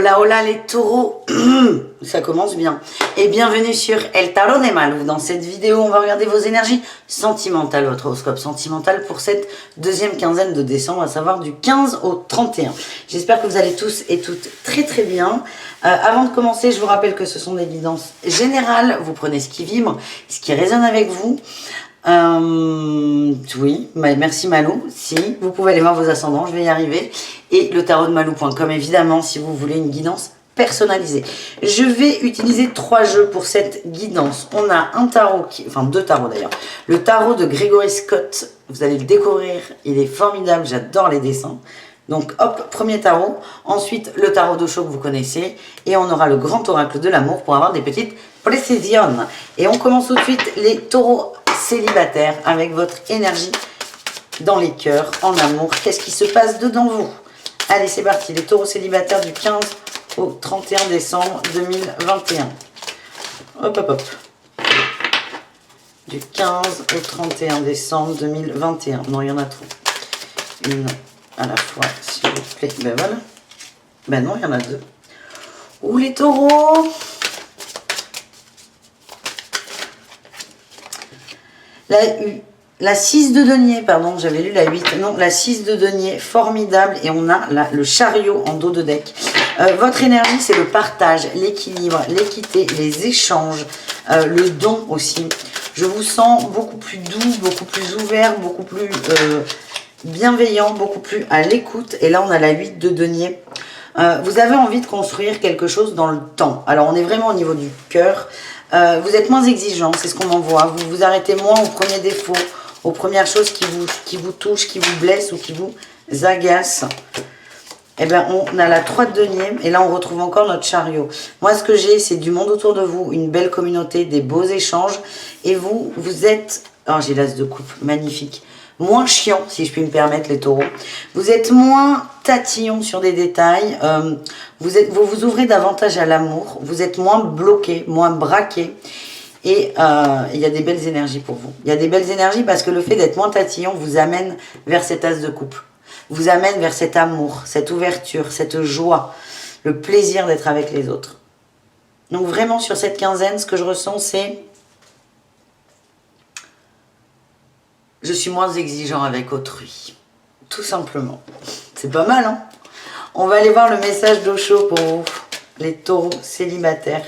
Hola, hola les taureaux, ça commence bien. Et bienvenue sur El Tarot de Malou. Dans cette vidéo, on va regarder vos énergies sentimentales, votre horoscope sentimental pour cette deuxième quinzaine de décembre, à savoir du 15 au 31. J'espère que vous allez tous et toutes très très bien. Avant de commencer, je vous rappelle que ce sont des guidances générales. Vous prenez ce qui vibre, ce qui résonne avec vous. Oui, merci Malou. Si, vous pouvez aller voir vos ascendants, je vais y arriver. Et le tarot de malou.com, évidemment, si vous voulez une guidance personnalisée. Je vais utiliser 3 jeux pour cette guidance. On a un tarot, enfin 2 tarots d'ailleurs. Le tarot de Gregory Scott, vous allez le découvrir, il est formidable, j'adore les dessins. Donc hop, premier tarot. Ensuite, le tarot d'Osho que vous connaissez. Et on aura le grand oracle de l'amour pour avoir des petites précisions. Et on commence tout de suite les taureaux célibataire avec votre énergie dans les cœurs, en amour. Qu'est-ce qui se passe dedans vous? Allez, c'est parti. Les taureaux célibataires du 15 au 31 décembre 2021. Hop, hop, hop. Du 15 au 31 décembre 2021. Non, il y en a trop. Une à la fois, s'il vous plaît. Ben voilà. Ben non, il y en a 2. Ouh, les taureaux! La 6 de denier, pardon, j'avais lu la 8, non, la 6 de denier, formidable, et on a le chariot en dos de deck. Votre énergie, c'est le partage, l'équilibre, l'équité, les échanges, le don aussi. Je vous sens beaucoup plus doux, beaucoup plus ouvert, beaucoup plus bienveillant, beaucoup plus à l'écoute, et là on a la 8 de denier. Vous avez envie de construire quelque chose dans le temps. Alors on est vraiment au niveau du cœur. Vous êtes moins exigeant, c'est ce qu'on en voit. Vous vous arrêtez moins aux premiers défauts, aux premières choses qui vous touchent, qui vous blessent ou qui vous agacent. Eh bien, on a la 3 de denier et là, on retrouve encore notre chariot. Moi, ce que j'ai, c'est du monde autour de vous, une belle communauté, des beaux échanges. Et vous êtes... Oh, j'ai l'as de coupe, magnifique. Moins chiant, si je puis me permettre, les taureaux. Vous êtes moins tatillon sur des détails. Vous vous ouvrez davantage à l'amour. Vous êtes moins bloqué, moins braqué. Et il y a des belles énergies pour vous. Il y a des belles énergies parce que le fait d'être moins tatillon vous amène vers cet as de coupe. Vous amène vers cet amour, cette ouverture, cette joie, le plaisir d'être avec les autres. Donc vraiment, sur cette quinzaine, ce que je ressens, c'est... Je suis moins exigeant avec autrui. Tout simplement. C'est pas mal, hein? On va aller voir le message d'Osho pour vous, les taureaux célibataires.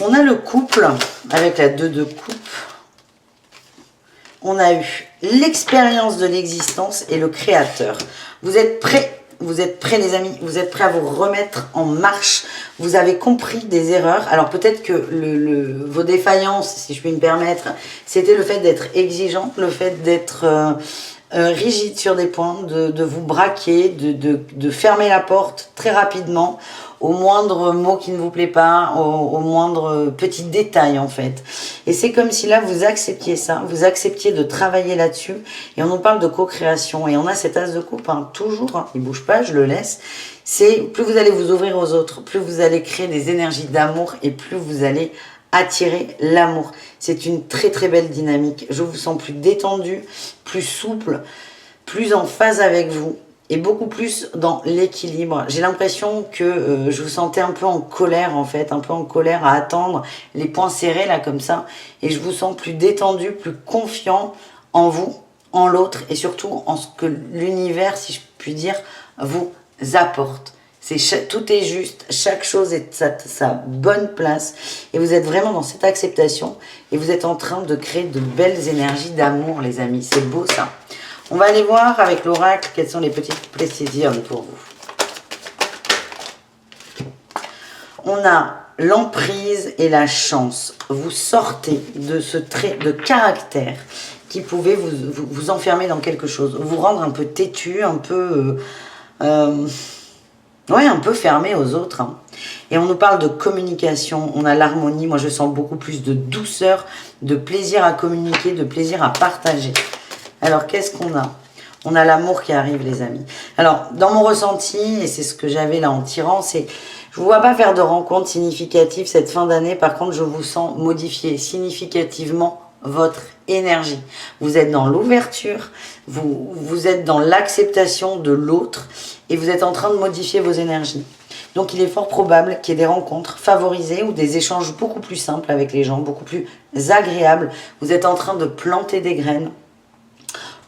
On a le couple, avec la 2 de coupe. On a eu l'expérience de l'existence et le créateur. Vous êtes prêts? Vous êtes prêts les amis, vous êtes prêts à vous remettre en marche, vous avez compris des erreurs. Alors peut-être que vos défaillances, si je puis me permettre, c'était le fait d'être exigeant, le fait d'être rigide sur des points, de vous braquer, de fermer la porte très rapidement, au moindre mot qui ne vous plaît pas, au moindre petit détail en fait. Et c'est comme si là vous acceptiez ça, vous acceptiez de travailler là-dessus. Et on nous parle de co-création et on a cet as de coupe, hein, toujours, hein, il bouge pas, je le laisse. C'est plus vous allez vous ouvrir aux autres, plus vous allez créer des énergies d'amour et plus vous allez attirer l'amour. C'est une très très belle dynamique. Je vous sens plus détendu, plus souple, plus en phase avec vous. Et beaucoup plus dans l'équilibre. J'ai l'impression que je vous sentais un peu en colère en fait, un peu en colère à attendre les poings serrés là comme ça. Et je vous sens plus détendu, plus confiant en vous, en l'autre et surtout en ce que l'univers, si je puis dire, vous apporte. Tout est juste, chaque chose est à sa bonne place. Et vous êtes vraiment dans cette acceptation et vous êtes en train de créer de belles énergies d'amour les amis. C'est beau ça. On va aller voir avec l'oracle quelles sont les petites précisions pour vous. On a l'emprise et la chance. Vous sortez de ce trait de caractère qui pouvait vous enfermer dans quelque chose, vous rendre un peu têtu, un peu... ouais, un peu fermé aux autres. Hein. Et on nous parle de communication, on a l'harmonie. Moi, je sens beaucoup plus de douceur, de plaisir à communiquer, de plaisir à partager. Alors, qu'est-ce qu'on a? On a l'amour qui arrive, les amis. Alors, dans mon ressenti, et c'est ce que j'avais là en tirant, c'est... Je ne vous vois pas faire de rencontres significatives cette fin d'année. Par contre, je vous sens modifier significativement votre énergie. Vous êtes dans l'ouverture, vous êtes dans l'acceptation de l'autre et vous êtes en train de modifier vos énergies. Donc il est fort probable qu'il y ait des rencontres favorisées ou des échanges beaucoup plus simples avec les gens, beaucoup plus agréables. Vous êtes en train de planter des graines.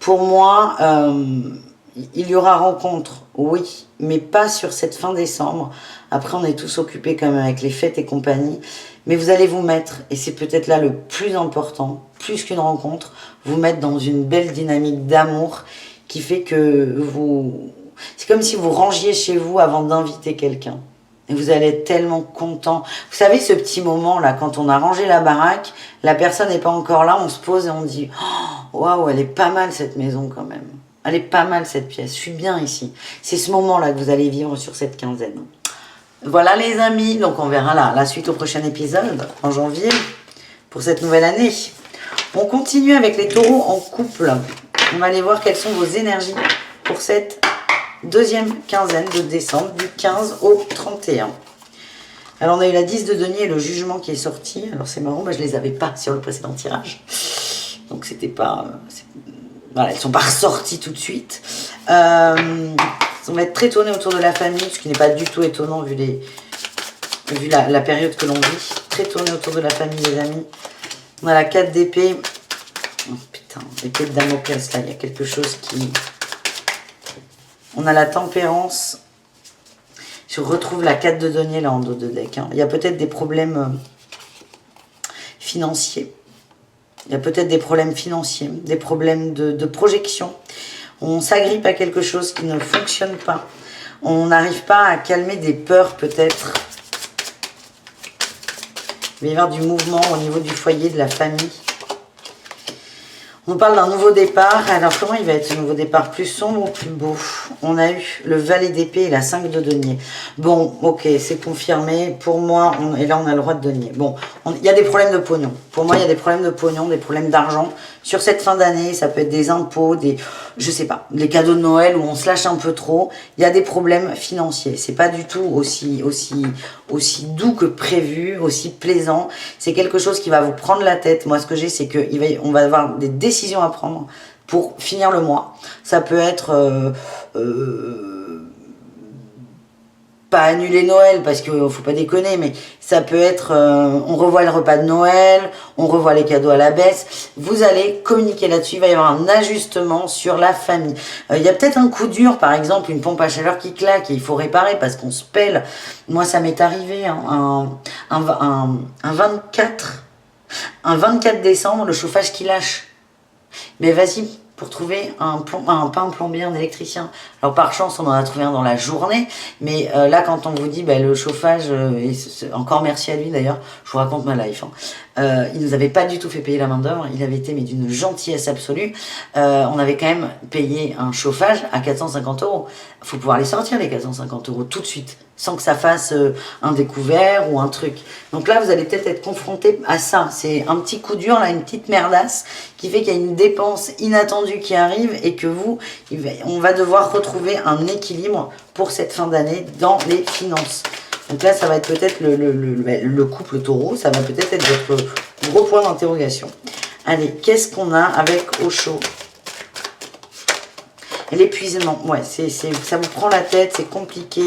Pour moi, il y aura rencontre, oui, mais pas sur cette fin décembre. Après, on est tous occupés quand même avec les fêtes et compagnie. Mais vous allez vous mettre, et c'est peut-être là le plus important, plus qu'une rencontre, vous mettre dans une belle dynamique d'amour qui fait que vous... C'est comme si vous rangiez chez vous avant d'inviter quelqu'un. Et vous allez être tellement content. Vous savez, ce petit moment là, quand on a rangé la baraque, la personne n'est pas encore là, on se pose et on dit « Waouh, elle est pas mal cette maison quand même. Elle est pas mal cette pièce, je suis bien ici. » C'est ce moment-là que vous allez vivre sur cette quinzaine. Voilà les amis, donc on verra là la suite au prochain épisode, en janvier, pour cette nouvelle année. On continue avec les taureaux en couple. On va aller voir quelles sont vos énergies pour cette deuxième quinzaine de décembre, du 15 au 31. Alors on a eu la 10 de denier et le jugement qui est sorti. Alors c'est marrant, je ne les avais pas sur le précédent tirage. Donc c'était pas... voilà, elles ne sont pas ressorties tout de suite. On va être très tourné autour de la famille, ce qui n'est pas du tout étonnant vu la période que l'on vit. Très tourné autour de la famille, les amis. On a la 4 d'épée. Oh putain, l'épée de Damoclès, là, il y a quelque chose qui... On a la tempérance. Je retrouve la 4 de denier là en dos de deck. Hein. Il y a peut-être des problèmes financiers. Il y a peut-être des problèmes financiers, des problèmes de projection. On s'agrippe à quelque chose qui ne fonctionne pas. On n'arrive pas à calmer des peurs peut-être. Il va y avoir du mouvement au niveau du foyer, de la famille. On parle d'un nouveau départ. Alors, comment il va être ce nouveau départ? Plus sombre ou plus beau? On a eu le valet d'épée et la 5 de denier. Bon, ok, c'est confirmé. Pour moi, et là, on a le roi de denier. Bon, il y a des problèmes de pognon. Pour moi, il y a des problèmes de pognon, des problèmes d'argent. Sur cette fin d'année, ça peut être des impôts, je sais pas, les cadeaux de Noël où on se lâche un peu trop. Il y a des problèmes financiers. C'est pas du tout aussi doux que prévu, aussi plaisant. C'est quelque chose qui va vous prendre la tête. Moi, ce que j'ai, c'est qu'on va avoir des décisions à prendre pour finir le mois. Ça peut être pas annuler Noël parce qu'il ne faut pas déconner, mais ça peut être on revoit le repas de Noël, on revoit les cadeaux à la baisse. Vous allez communiquer là-dessus, il va y avoir un ajustement sur la famille. Il y a peut-être un coup dur, par exemple, une pompe à chaleur qui claque et il faut réparer parce qu'on se pèle. Moi, ça m'est arrivé un 24 décembre, le chauffage qui lâche. Mais vas-y, pour trouver pas un plombier, un électricien. Alors par chance, on en a trouvé un dans la journée, mais là, quand on vous dit le chauffage, encore merci à lui d'ailleurs, je vous raconte ma life, hein. Il nous avait pas du tout fait payer la main d'œuvre, il avait été mais d'une gentillesse absolue. On avait quand même payé un chauffage à 450 €. Il faut pouvoir les sortir les 450 € tout de suite, sans que ça fasse un découvert ou un truc. Donc là, vous allez peut-être être confronté à ça. C'est un petit coup dur, là, une petite merdasse qui fait qu'il y a une dépense inattendue qui arrive et que on va devoir retrouver un équilibre pour cette fin d'année dans les finances. Donc là, ça va être peut-être le couple taureau, ça va peut-être être votre gros point d'interrogation. Allez, qu'est-ce qu'on a avec Osho? L'épuisement, ouais, ça vous prend la tête, c'est compliqué.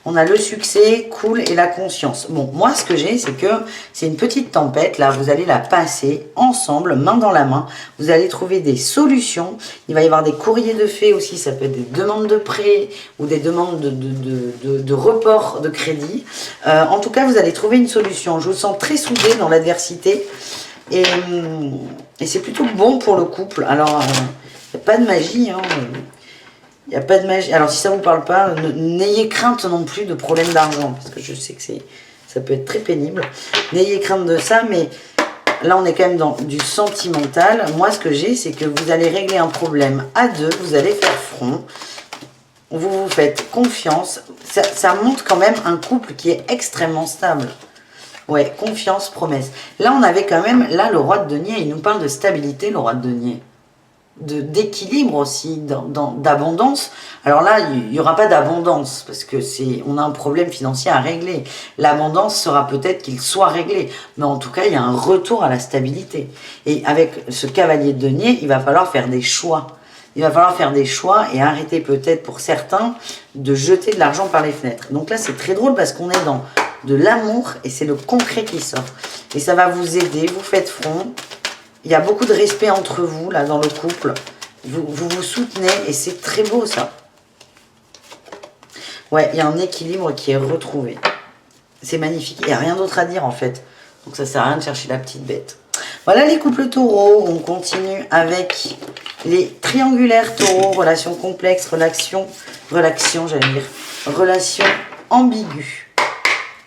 On a le succès, cool, et la conscience. Bon, moi, ce que j'ai, c'est que c'est une petite tempête. Là, vous allez la passer ensemble, main dans la main. Vous allez trouver des solutions. Il va y avoir des courriers de fait aussi. Ça peut être des demandes de prêt ou des demandes de report de crédit. En tout cas, vous allez trouver une solution. Je vous sens très soudé dans l'adversité. Et c'est plutôt bon pour le couple. Alors... il n'y a pas de magie, hein. Il n'y a pas de magie. Alors, si ça ne vous parle pas, n'ayez crainte non plus de problèmes d'argent, parce que je sais que ça peut être très pénible. N'ayez crainte de ça, mais là, on est quand même dans du sentimental. Moi, ce que j'ai, c'est que vous allez régler un problème à deux, vous allez faire front, vous vous faites confiance. Ça montre quand même un couple qui est extrêmement stable. Ouais, confiance, promesse. Là, on avait quand même, là, le roi de denier, il nous parle de stabilité, le roi de denier. d'équilibre aussi, d'abondance. Alors là, il n'y aura pas d'abondance parce que on a un problème financier à régler. L'abondance sera peut-être qu'il soit réglé, mais en tout cas, il y a un retour à la stabilité. Et avec ce cavalier de denier, il va falloir faire des choix. Il va falloir faire des choix et arrêter peut-être pour certains de jeter de l'argent par les fenêtres. Donc là, c'est très drôle parce qu'on est dans de l'amour et c'est le concret qui sort. Et ça va vous aider, vous faites front. Il y a beaucoup de respect entre vous, là, dans le couple. Vous soutenez et c'est très beau, ça. Ouais, il y a un équilibre qui est retrouvé. C'est magnifique. Il n'y a rien d'autre à dire, en fait. Donc, ça ne sert à rien de chercher la petite bête. Voilà les couples taureaux. On continue avec les triangulaires taureaux. Relations complexes, relations, j'allais dire. Relations ambiguës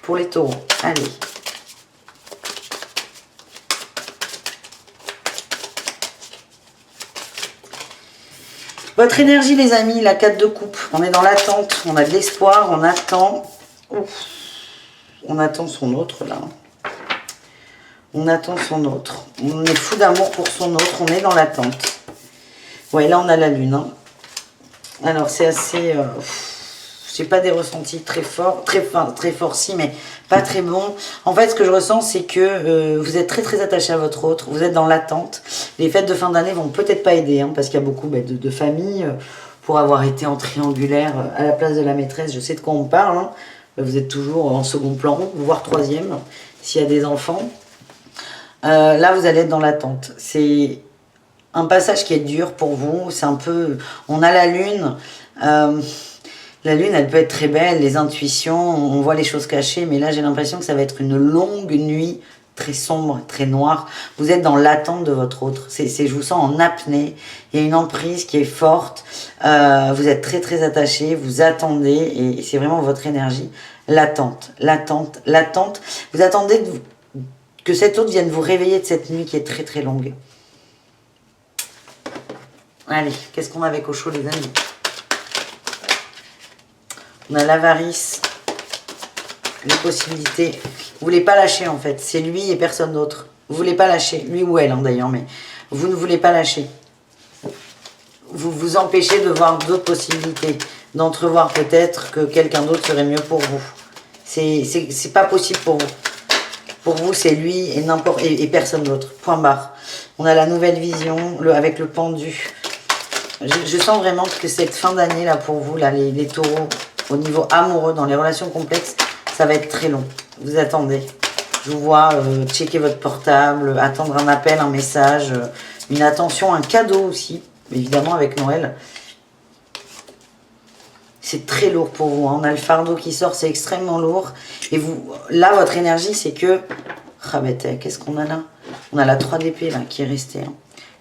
pour les taureaux. Allez. Votre énergie, les amis, la 4 de coupe. On est dans l'attente, on a de l'espoir, on attend. Ouf. On attend son autre, là. On attend son autre. On est fou d'amour pour son autre, on est dans l'attente. Ouais, là, on a la lune. Hein. Alors, c'est assez... c'est pas des ressentis très forts, très forts si, mais pas très bons. En fait, ce que je ressens, c'est que vous êtes très très attaché à votre autre, vous êtes dans l'attente. Les fêtes de fin d'année vont peut-être pas aider, hein, parce qu'il y a beaucoup de familles, pour avoir été en triangulaire à la place de la maîtresse, je sais de quoi on parle, hein. Vous êtes toujours en second plan, voire troisième, s'il y a des enfants. Là, vous allez être dans l'attente. C'est un passage qui est dur pour vous, c'est un peu... On a la lune... La lune, elle peut être très belle, les intuitions, on voit les choses cachées, mais là, j'ai l'impression que ça va être une longue nuit, très sombre, très noire. Vous êtes dans l'attente de votre autre. Je vous sens en apnée, il y a une emprise qui est forte, vous êtes très, très attachés, vous attendez, et c'est vraiment votre énergie. L'attente, l'attente, l'attente. Vous attendez que cet autre vienne vous réveiller de cette nuit qui est très, très longue. Allez, qu'est-ce qu'on a avec au chaud, les amis ? On a l'avarice, les possibilités. Vous voulez pas lâcher, en fait. C'est lui et personne d'autre. Vous voulez pas lâcher. Lui ou elle, hein, d'ailleurs, mais vous ne voulez pas lâcher. Vous vous empêchez de voir d'autres possibilités. D'entrevoir peut-être que quelqu'un d'autre serait mieux pour vous. C'est pas possible pour vous. Pour vous, c'est lui et personne d'autre. Point barre. On a la nouvelle vision avec le pendu. Je sens vraiment que cette fin d'année, là, pour vous, là, les taureaux... Au niveau amoureux, dans les relations complexes, ça va être très long. Vous attendez. Je vous vois checker votre portable, attendre un appel, un message, une attention, un cadeau aussi, évidemment avec Noël. C'est très lourd pour vous. Hein. On a le fardeau qui sort, c'est extrêmement lourd. Et vous, là, votre énergie, c'est que... Ah, qu'est-ce qu'on a là? On a la 3 d'épée là qui est restée. Hein.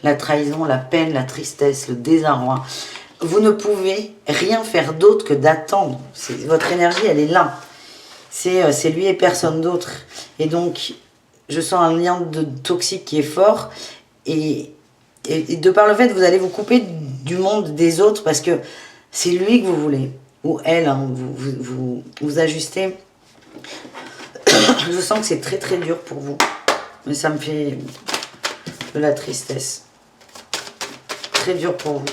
La trahison, la peine, la tristesse, le désarroi. Vous ne pouvez rien faire d'autre que d'attendre. Votre énergie, elle est là. C'est lui et personne d'autre. Et donc, je sens un lien toxique qui est fort. Et de par le fait, vous allez vous couper du monde des autres parce que c'est lui que vous voulez. Ou elle, hein, vous ajustez. Je sens que c'est très très dur pour vous. Mais ça me fait de la tristesse. Très dur pour vous.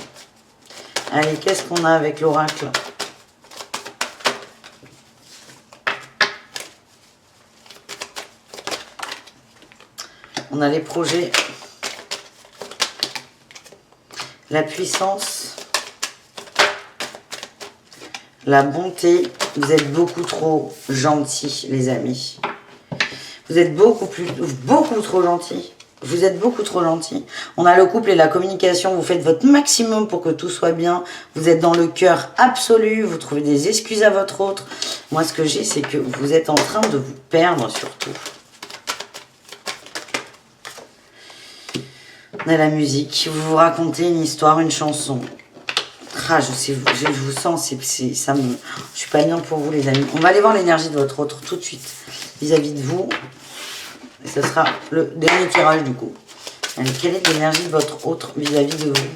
Allez, qu'est-ce qu'on a avec l'oracle? On a les projets, la puissance, la bonté. Vous êtes beaucoup trop gentils, les amis. Vous êtes beaucoup trop gentils. Vous êtes beaucoup trop gentils. On a le couple et la communication. Vous faites votre maximum pour que tout soit bien. Vous êtes dans le cœur absolu. Vous trouvez des excuses à votre autre. Moi, ce que j'ai, c'est que vous êtes en train de vous perdre surtout. On a la musique. Vous vous racontez une histoire, une chanson. Ah, je vous sens, ça me... Je suis pas bien pour vous, les amis. On va aller voir l'énergie de votre autre tout de suite vis-à-vis de vous. Et ce sera le dernier tirage du coup. Allez, quelle est l'énergie de votre autre vis-à-vis de vous?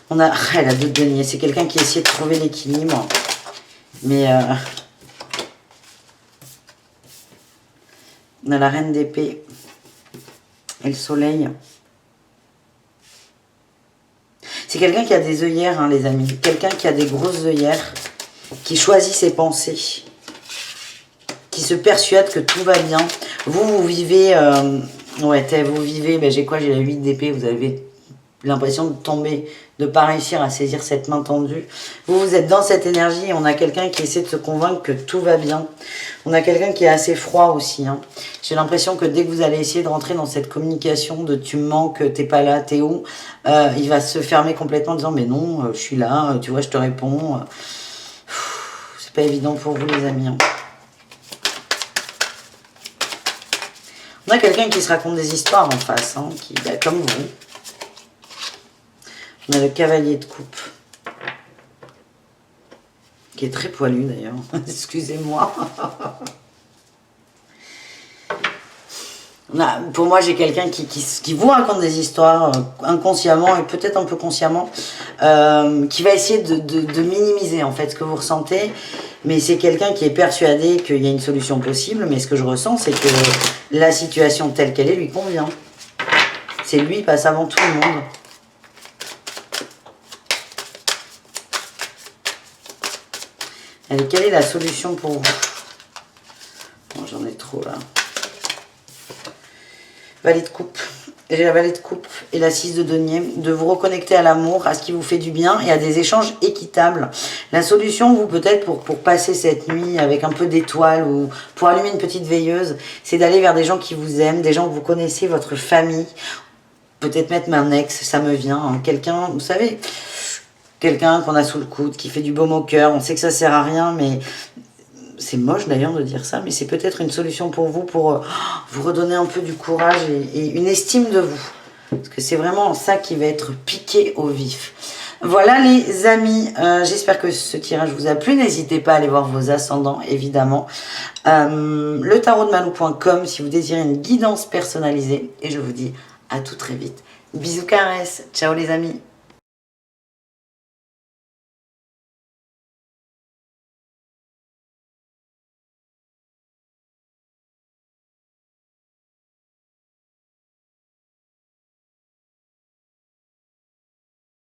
On a... Elle a 2 deniers. C'est quelqu'un qui essaie de trouver l'équilibre. Mais... On a la reine d'épée et le soleil. C'est quelqu'un qui a des œillères, hein, les amis. Quelqu'un qui a des grosses œillères, qui choisit ses pensées, qui se persuade que tout va bien. Vous vivez... vous vivez... Ben, j'ai quoi? J'ai la 8 d'épée. Vous avez l'impression de tomber, de ne pas réussir à saisir cette main tendue. Vous êtes dans cette énergie et on a quelqu'un qui essaie de se convaincre que tout va bien. On a quelqu'un qui est assez froid aussi. Hein. J'ai l'impression que dès que vous allez essayer de rentrer dans cette communication de tu me manques, t'es pas là, t'es où, il va se fermer complètement en disant mais non, je suis là, tu vois, je te réponds. C'est pas évident pour vous les amis. Hein. On a quelqu'un qui se raconte des histoires en face, hein, qui, comme vous. On a le cavalier de coupe. Qui est très poilu d'ailleurs. Excusez-moi. Pour moi, j'ai quelqu'un qui vous raconte des histoires inconsciemment et peut-être un peu consciemment, qui va essayer de minimiser en fait ce que vous ressentez. Mais c'est quelqu'un qui est persuadé qu'il y a une solution possible. Mais ce que je ressens, c'est que la situation telle qu'elle est lui convient. C'est lui passe avant tout le monde. Allez, quelle est la solution pour vous? Bon, j'en ai trop là. Valet de coupe. J'ai la valet de coupe et la 6 de denier. De vous reconnecter à l'amour, à ce qui vous fait du bien et à des échanges équitables. La solution, vous, peut-être, pour passer cette nuit avec un peu d'étoiles ou pour allumer une petite veilleuse, c'est d'aller vers des gens qui vous aiment, des gens que vous connaissez, votre famille. Peut-être mettre un ex, ça me vient. Hein. Quelqu'un, vous savez... Quelqu'un qu'on a sous le coude, qui fait du baume au cœur. On sait que ça sert à rien, mais c'est moche d'ailleurs de dire ça, mais c'est peut-être une solution pour vous, pour vous redonner un peu du courage et une estime de vous. Parce que c'est vraiment ça qui va être piqué au vif. Voilà les amis, j'espère que ce tirage vous a plu. N'hésitez pas à aller voir vos ascendants, évidemment. Le tarot de Malou.com si vous désirez une guidance personnalisée. Et je vous dis à tout très vite. Bisous caresses, ciao les amis.